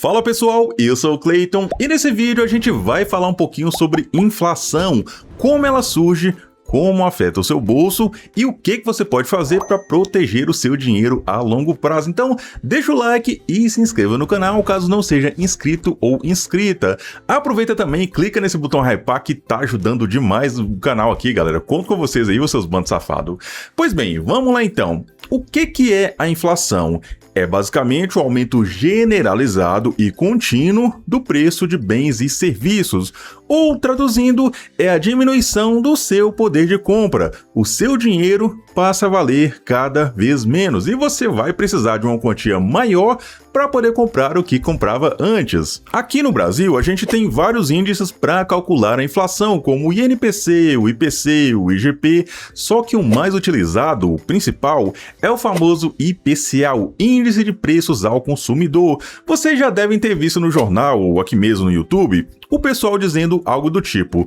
Fala pessoal, eu sou o Clayton e nesse vídeo a gente vai falar um pouquinho sobre inflação, como ela surge, como afeta o seu bolso e o que você pode fazer para proteger o seu dinheiro a longo prazo. Então deixa o like e se inscreva no canal caso não seja inscrito ou inscrita. Aproveita também e clica nesse botão hypar que tá ajudando demais o canal aqui, galera. Conto com vocês aí, os seus bandos safados. Pois bem, vamos lá então. O que é a inflação? É basicamente o aumento generalizado e contínuo do preço de bens e serviços, ou traduzindo, é a diminuição do seu poder de compra. O seu dinheiro passa a valer cada vez menos e você vai precisar de uma quantia maior para poder comprar o que comprava antes. Aqui no Brasil, a gente tem vários índices para calcular a inflação, como o INPC, o IPC, o IGP, só que o mais utilizado, o principal, é o famoso IPCA, o Índice de Preços ao Consumidor. Vocês já devem ter visto no jornal ou aqui mesmo no YouTube, o pessoal dizendo algo do tipo: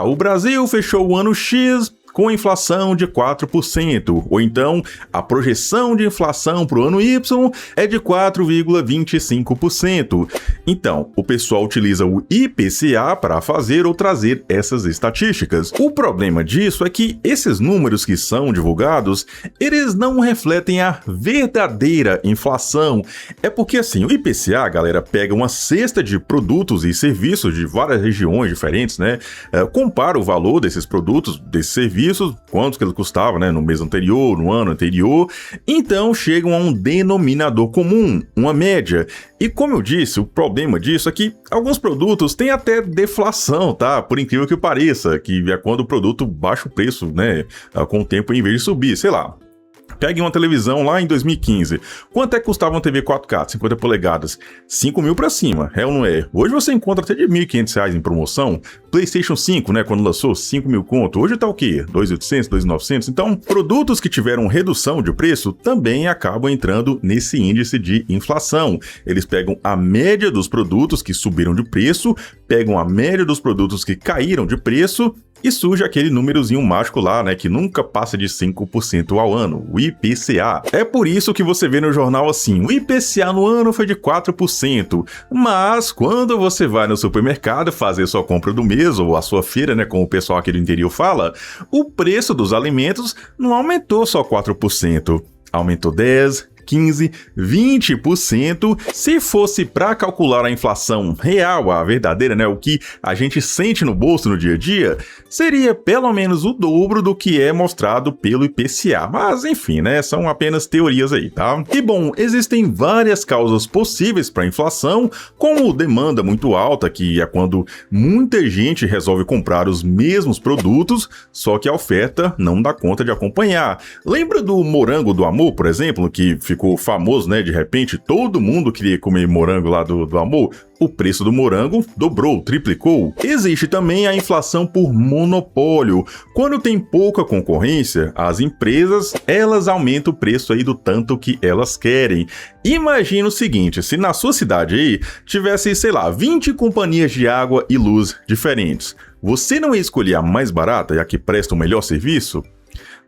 o Brasil fechou o ano X com inflação de 4%, ou então a projeção de inflação para o ano Y é de 4,25%. Então, o pessoal utiliza o IPCA para fazer ou trazer essas estatísticas. O problema disso é que esses números que são divulgados, eles não refletem a verdadeira inflação. É porque assim, o IPCA, galera, pega uma cesta de produtos e serviços de várias regiões diferentes, né? Compara o valor desses produtos, desses serviços, quanto que ele custava, né, no mês anterior, no ano anterior, então chegam a um denominador comum, uma média. E como eu disse, o problema disso é que alguns produtos têm até deflação, tá? Por incrível que pareça, que é quando o produto baixa o preço, né, com o tempo em vez de subir, sei lá. Pegue uma televisão lá em 2015. Quanto é que custava uma TV 4K, 50 polegadas? 5 mil pra cima, é ou não é? Hoje você encontra até de R$1.500 em promoção. PlayStation 5, né, quando lançou, 5 mil conto. Hoje tá o quê? 2.800, 2.900? Então, produtos que tiveram redução de preço também acabam entrando nesse índice de inflação. Eles pegam a média dos produtos que subiram de preço, pegam a média dos produtos que caíram de preço e surge aquele númerozinho mágico lá, né, que nunca passa de 5% ao ano, o IPCA. É por isso que você vê no jornal assim, o IPCA no ano foi de 4%, mas quando você vai no supermercado fazer sua compra do mês, ou a sua feira, né, como o pessoal aqui do interior fala, o preço dos alimentos não aumentou só 4%, aumentou 10%, 15%, 20%. Se fosse para calcular a inflação real, a verdadeira, né, o que a gente sente no bolso no dia a dia, seria pelo menos o dobro do que é mostrado pelo IPCA. Mas enfim, né, são apenas teorias aí, tá? E bom, existem várias causas possíveis para a inflação, como demanda muito alta, que é quando muita gente resolve comprar os mesmos produtos, só que a oferta não dá conta de acompanhar. Lembra do morango do amor, por exemplo, que ficou famoso, né? De repente, todo mundo queria comer morango lá do amor. O preço do morango dobrou, triplicou. Existe também a inflação por monopólio. Quando tem pouca concorrência, as empresas, elas aumentam o preço aí do tanto que elas querem. Imagina o seguinte, se na sua cidade aí tivesse, sei lá, 20 companhias de água e luz diferentes, você não ia escolher a mais barata e a que presta o melhor serviço?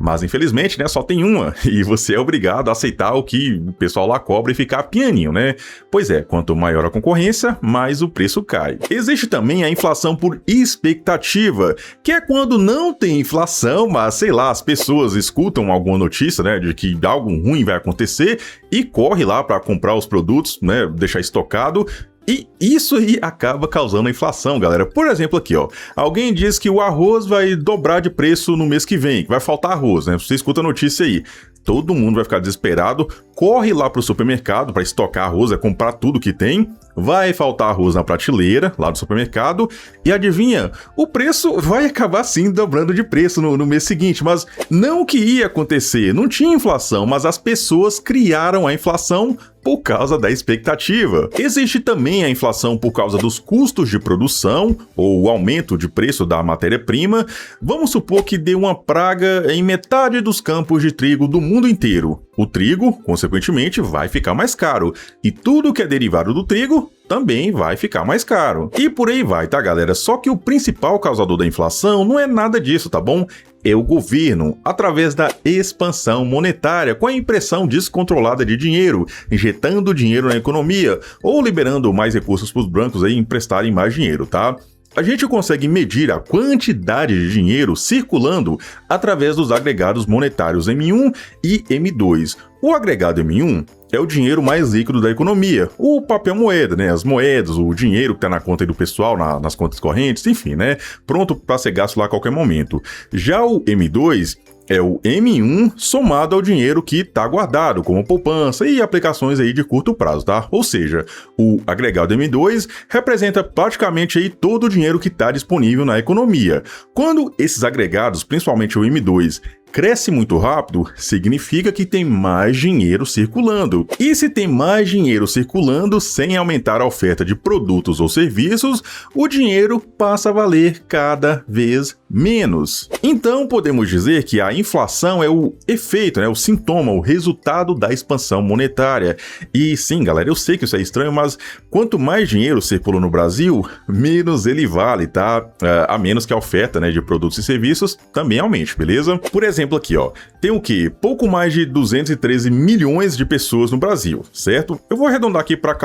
Mas infelizmente, né, só tem uma e você é obrigado a aceitar o que o pessoal lá cobra e ficar pianinho, né? Pois é, quanto maior a concorrência, mais o preço cai. Existe também a inflação por expectativa, que é quando não tem inflação, mas sei lá, as pessoas escutam alguma notícia, né, de que algo ruim vai acontecer e corre lá para comprar os produtos, né, deixar estocado. E isso aí acaba causando a inflação, galera. Por exemplo aqui, ó, alguém diz que o arroz vai dobrar de preço no mês que vem, que vai faltar arroz, né? Você escuta a notícia aí. Todo mundo vai ficar desesperado, corre lá pro supermercado para estocar arroz, comprar tudo que tem, vai faltar arroz na prateleira lá do supermercado e adivinha, o preço vai acabar sim dobrando de preço no mês seguinte, mas não o que ia acontecer, não tinha inflação, mas as pessoas criaram a inflação por causa da expectativa. Existe também a inflação por causa dos custos de produção ou o aumento de preço da matéria-prima. Vamos supor que dê uma praga em metade dos campos de trigo do mundo inteiro. O trigo, consequentemente, vai ficar mais caro. E tudo que é derivado do trigo também vai ficar mais caro. E por aí vai, tá, galera? Só que o principal causador da inflação não é nada disso, tá bom? é o governo, através da expansão monetária, com a impressão descontrolada de dinheiro, injetando dinheiro na economia ou liberando mais recursos para os bancos aí emprestarem mais dinheiro, tá? A gente consegue medir a quantidade de dinheiro circulando através dos agregados monetários M1 e M2. O agregado M1 é o dinheiro mais líquido da economia, o papel moeda, né? As moedas, o dinheiro que está na conta aí do pessoal, nas contas correntes, enfim, né? Pronto para ser gasto lá a qualquer momento. Já o M2 é o M1 somado ao dinheiro que está guardado, como poupança e aplicações aí de curto prazo, tá? Ou seja, o agregado M2 representa praticamente aí todo o dinheiro que está disponível na economia. Quando esses agregados, principalmente o M2, cresce muito rápido, significa que tem mais dinheiro circulando. E se tem mais dinheiro circulando sem aumentar a oferta de produtos ou serviços, o dinheiro passa a valer cada vez menos. Então podemos dizer que a inflação é o efeito, né, o sintoma, o resultado da expansão monetária. E sim, galera, eu sei que isso é estranho, mas quanto mais dinheiro circula no Brasil, menos ele vale, tá? A menos que a oferta, né, de produtos e serviços também aumente, beleza? Por exemplo, aqui, ó, tem o quê? Pouco mais de 213 milhões de pessoas no Brasil, certo? Eu vou arredondar aqui para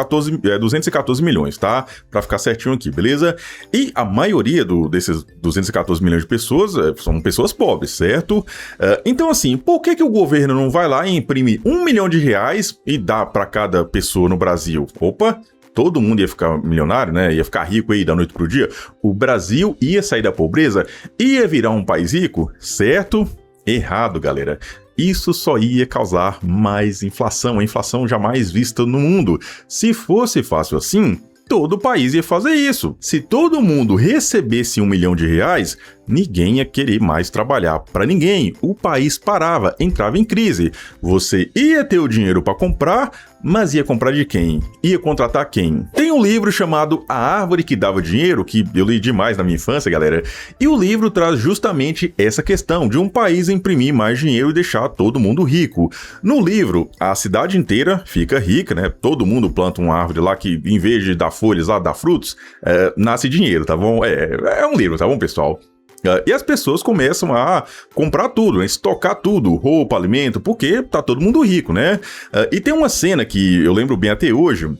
214 milhões, tá? Para ficar certinho aqui, beleza? E a maioria desses 214 milhões de pessoas são pessoas pobres, certo? Então, assim, por que o governo não vai lá e imprime R$1 milhão e dá para cada pessoa no Brasil? Opa! Todo mundo ia ficar milionário, né? Ia ficar rico aí da noite pro dia. O Brasil ia sair da pobreza, ia virar um país rico, certo? Errado, galera. Isso só ia causar mais inflação, a inflação jamais vista no mundo. Se fosse fácil assim, todo país ia fazer isso. Se todo mundo recebesse R$1 milhão, ninguém ia querer mais trabalhar para ninguém. O país parava, entrava em crise. Você ia ter o dinheiro para comprar, mas ia comprar de quem? Ia contratar quem? Tem um livro chamado A Árvore que Dava Dinheiro, que eu li demais na minha infância, galera. E o livro traz justamente essa questão de um país imprimir mais dinheiro e deixar todo mundo rico. No livro, a cidade inteira fica rica, né? Todo mundo planta uma árvore lá que, em vez de dar folhas lá, dá frutos, nasce dinheiro, tá bom? É um livro, tá bom, pessoal? E as pessoas começam a comprar tudo, a estocar tudo, roupa, alimento, porque tá todo mundo rico, né? E tem uma cena que eu lembro bem até hoje,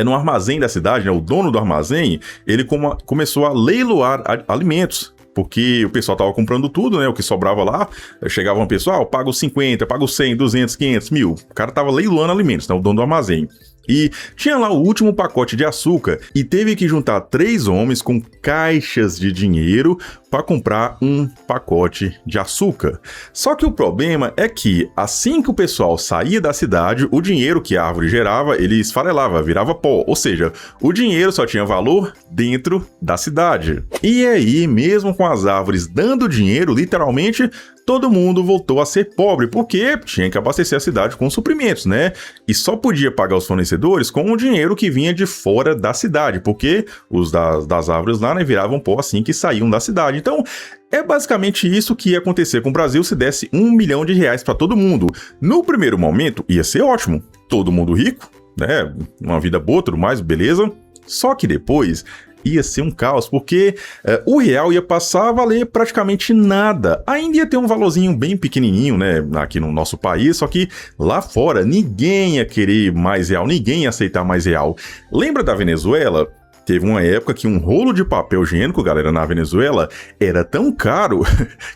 no armazém da cidade, né? O dono do armazém, ele começou a leiloar alimentos. Porque o pessoal tava comprando tudo, né? O que sobrava lá, chegava um pessoal, paga os 50, paga os 100, 200, 500, 1000. O cara tava leiloando alimentos, né? O dono do armazém. E tinha lá o último pacote de açúcar e teve que juntar 3 homens com caixas de dinheiro para comprar um pacote de açúcar. Só que o problema é que assim que o pessoal saía da cidade, o dinheiro que a árvore gerava, ele esfarelava, virava pó. Ou seja, o dinheiro só tinha valor dentro da cidade. E aí, mesmo com as árvores dando dinheiro, literalmente, todo mundo voltou a ser pobre, porque tinha que abastecer a cidade com suprimentos, né? E só podia pagar os fornecedores com o dinheiro que vinha de fora da cidade, porque os das árvores lá, né, viravam pó assim que saíam da cidade. Então, é basicamente isso que ia acontecer com o Brasil se desse R$1 milhão para todo mundo. No primeiro momento, ia ser ótimo. Todo mundo rico, né? Uma vida boa, tudo mais, beleza. Só que depois ia ser um caos, porque o real ia passar a valer praticamente nada. Ainda ia ter um valorzinho bem pequenininho, né, aqui no nosso país, só que lá fora ninguém ia querer mais real, ninguém ia aceitar mais real. Lembra da Venezuela? Teve uma época que um rolo de papel higiênico, galera, na Venezuela, era tão caro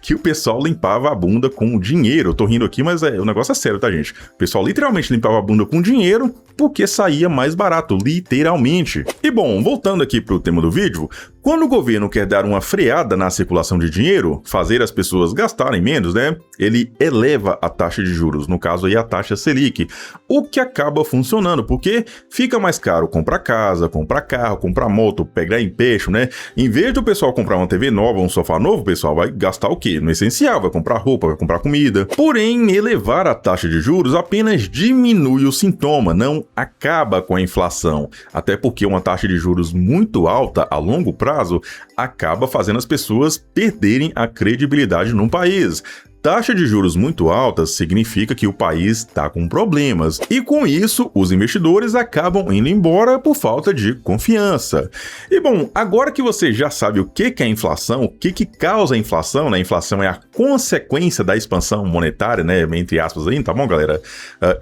que o pessoal limpava a bunda com dinheiro. Eu tô rindo aqui, mas o negócio é sério, tá, gente? O pessoal literalmente limpava a bunda com dinheiro porque saía mais barato, literalmente. E bom, voltando aqui pro tema do vídeo, quando o governo quer dar uma freada na circulação de dinheiro, fazer as pessoas gastarem menos, né? Ele eleva a taxa de juros, no caso aí a taxa Selic, o que acaba funcionando, porque fica mais caro comprar casa, comprar carro, comprar moto, pegar empréstimo, né? Em vez do pessoal comprar uma TV nova, um sofá novo, o pessoal vai gastar o quê? No essencial, vai comprar roupa, vai comprar comida. Porém, elevar a taxa de juros apenas diminui o sintoma, não acaba com a inflação. Até porque uma taxa de juros muito alta a longo prazo acaba fazendo as pessoas perderem a credibilidade num país. taxa de juros muito alta significa que o país está com problemas, e com isso os investidores acabam indo embora por falta de confiança. E bom, agora que você já sabe o que é a inflação, o que causa a inflação, né? A inflação é a consequência da expansão monetária, né? Entre aspas aí, tá bom, galera?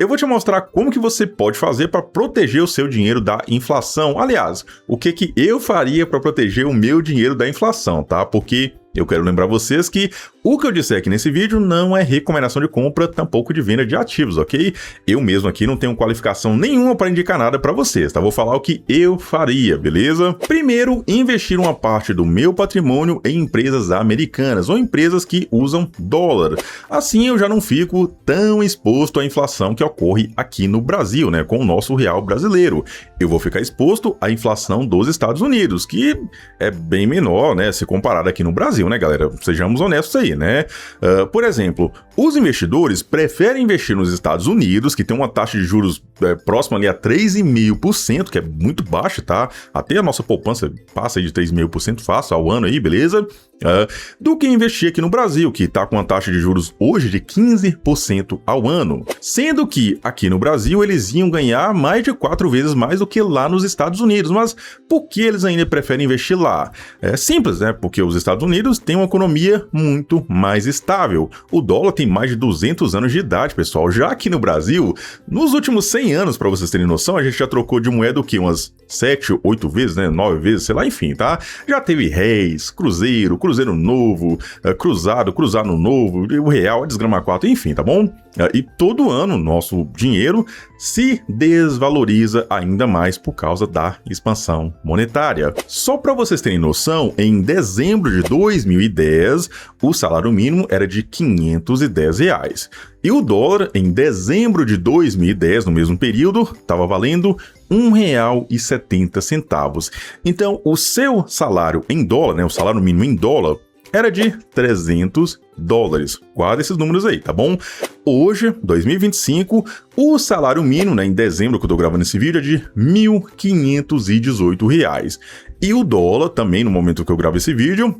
Eu vou te mostrar como que você pode fazer para proteger o seu dinheiro da inflação. Aliás, o que eu faria para proteger o meu dinheiro da inflação, tá? Porque eu quero lembrar vocês que o que eu disser aqui nesse vídeo não é recomendação de compra, tampouco de venda de ativos, ok? Eu mesmo aqui não tenho qualificação nenhuma para indicar nada para vocês, tá? Vou falar o que eu faria, beleza? Primeiro, investir uma parte do meu patrimônio em empresas americanas ou empresas que usam dólar. Assim eu já não fico tão exposto à inflação que ocorre aqui no Brasil, né? Com o nosso real brasileiro. Eu vou ficar exposto à inflação dos Estados Unidos, que é bem menor, né? Se comparado aqui no Brasil, né, galera? Sejamos honestos aí, né? Por exemplo, os investidores preferem investir nos Estados Unidos, que tem uma taxa de juros próxima ali a 3,5%, que é muito baixa, tá? Até a nossa poupança passa aí de 3,5% fácil ao ano aí, beleza? Do que investir aqui no Brasil, que tá com uma taxa de juros hoje de 15% ao ano. Sendo que aqui no Brasil eles iam ganhar mais de 4 vezes mais do que lá nos Estados Unidos. Mas por que eles ainda preferem investir lá? É simples, né? Porque os Estados Unidos têm uma economia muito mais estável. O dólar tem mais de 200 anos de idade, pessoal. Já aqui no Brasil, nos últimos 100 anos, para vocês terem noção, a gente já trocou de moeda o quê? Umas 7, 8 vezes, né? 9 vezes, sei lá, enfim, tá? Já teve réis, cruzeiro novo, cruzado novo, o real, a desgrama 4, enfim, tá bom? E todo ano nosso dinheiro se desvaloriza ainda mais por causa da expansão monetária. Só para vocês terem noção, em dezembro de 2010, o salário mínimo era de R$510. E o dólar, em dezembro de 2010, no mesmo período, estava valendo R$1,70. Então, o seu salário em dólar, né, o salário mínimo em dólar, era de $300. Guarda esses números aí, tá bom? Hoje, 2025, o salário mínimo, né, em dezembro, que eu tô gravando esse vídeo, é de R$1.518. E o dólar, também, no momento que eu gravo esse vídeo,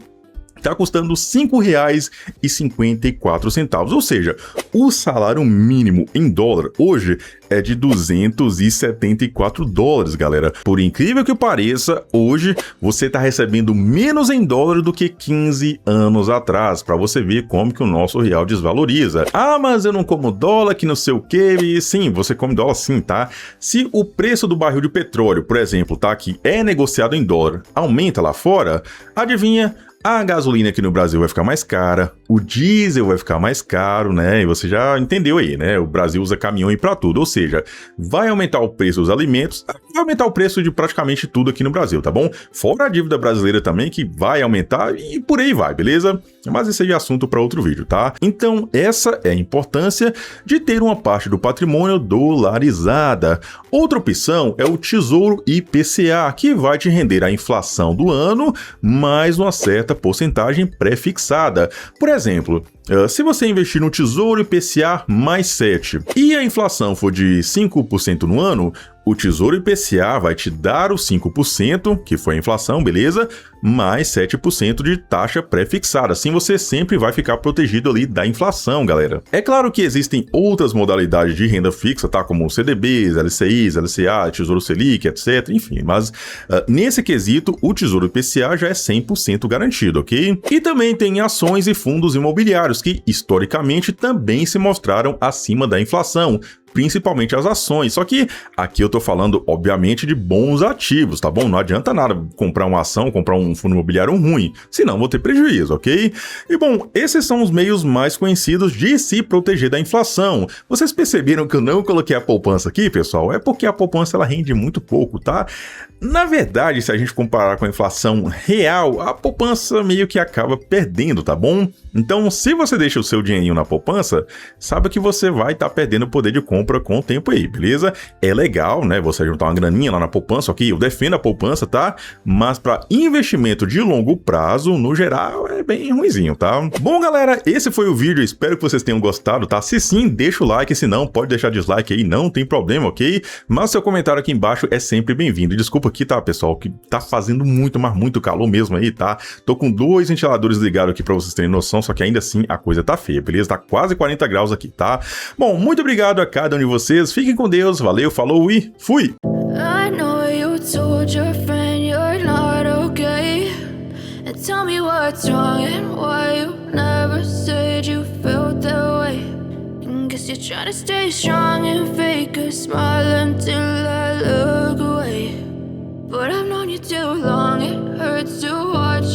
está custando R$ 5,54, ou seja, o salário mínimo em dólar hoje é de $274, galera. Por incrível que pareça, hoje você está recebendo menos em dólar do que 15 anos atrás, para você ver como que o nosso real desvaloriza. Ah, mas eu não como dólar, que não sei o que. E sim, você come dólar sim, tá? Se o preço do barril de petróleo, por exemplo, tá, que é negociado em dólar, aumenta lá fora, adivinha? A gasolina aqui no Brasil vai ficar mais cara, o diesel vai ficar mais caro, né? E você já entendeu aí, né? O Brasil usa caminhão aí pra tudo, ou seja, vai aumentar o preço dos alimentos, vai aumentar o preço de praticamente tudo aqui no Brasil, tá bom? Fora a dívida brasileira também, que vai aumentar e por aí vai, beleza? Mas esse é assunto para outro vídeo, tá? Então, essa é a importância de ter uma parte do patrimônio dolarizada. Outra opção é o Tesouro IPCA, que vai te render a inflação do ano, mais uma certa porcentagem pré-fixada. Por exemplo, se você investir no Tesouro IPCA mais 7 e a inflação for de 5% no ano, o Tesouro IPCA vai te dar os 5%, que foi a inflação, beleza? Mais 7% de taxa pré-fixada. Assim você sempre vai ficar protegido ali da inflação, galera. É claro que existem outras modalidades de renda fixa, tá? Como CDBs, LCIs, LCA, Tesouro Selic, etc. Enfim, mas nesse quesito, o Tesouro IPCA já é 100% garantido, ok? E também tem ações e fundos imobiliários que, historicamente, também se mostraram acima da inflação, principalmente as ações. Só que aqui eu tô falando, obviamente, de bons ativos, tá bom? Não adianta nada comprar uma ação, comprar um fundo imobiliário ruim, senão vou ter prejuízo, ok? E bom, esses são os meios mais conhecidos de se proteger da inflação. Vocês perceberam que eu não coloquei a poupança aqui, pessoal? É porque a poupança ela rende muito pouco, tá? Na verdade, se a gente comparar com a inflação real, a poupança meio que acaba perdendo, tá bom? Então, se você deixa o seu dinheirinho na poupança, saiba que você vai estar perdendo o poder de compra compra com o tempo aí, beleza? É legal, né, você juntar uma graninha lá na poupança, ok? Eu defendo a poupança, tá? Mas para investimento de longo prazo, no geral, é bem ruinzinho, tá? Bom, galera, esse foi o vídeo, espero que vocês tenham gostado, tá? Se sim, deixa o like, se não, pode deixar dislike aí, não tem problema, ok? Mas seu comentário aqui embaixo é sempre bem-vindo. Desculpa aqui, tá, pessoal, que tá fazendo muito, mas muito calor mesmo aí, tá? Tô com 2 ventiladores ligados aqui pra vocês terem noção, só que ainda assim a coisa tá feia, beleza? Tá quase 40 graus aqui, tá? Bom, muito obrigado a cada um de vocês, fiquem com Deus, valeu, falou e fui! I know you told your friend you're not okay, and tell me what's wrong and why you never said you felt that way. And guess you're trying to stay strong and fake a smile until I look away, but I've known you too long.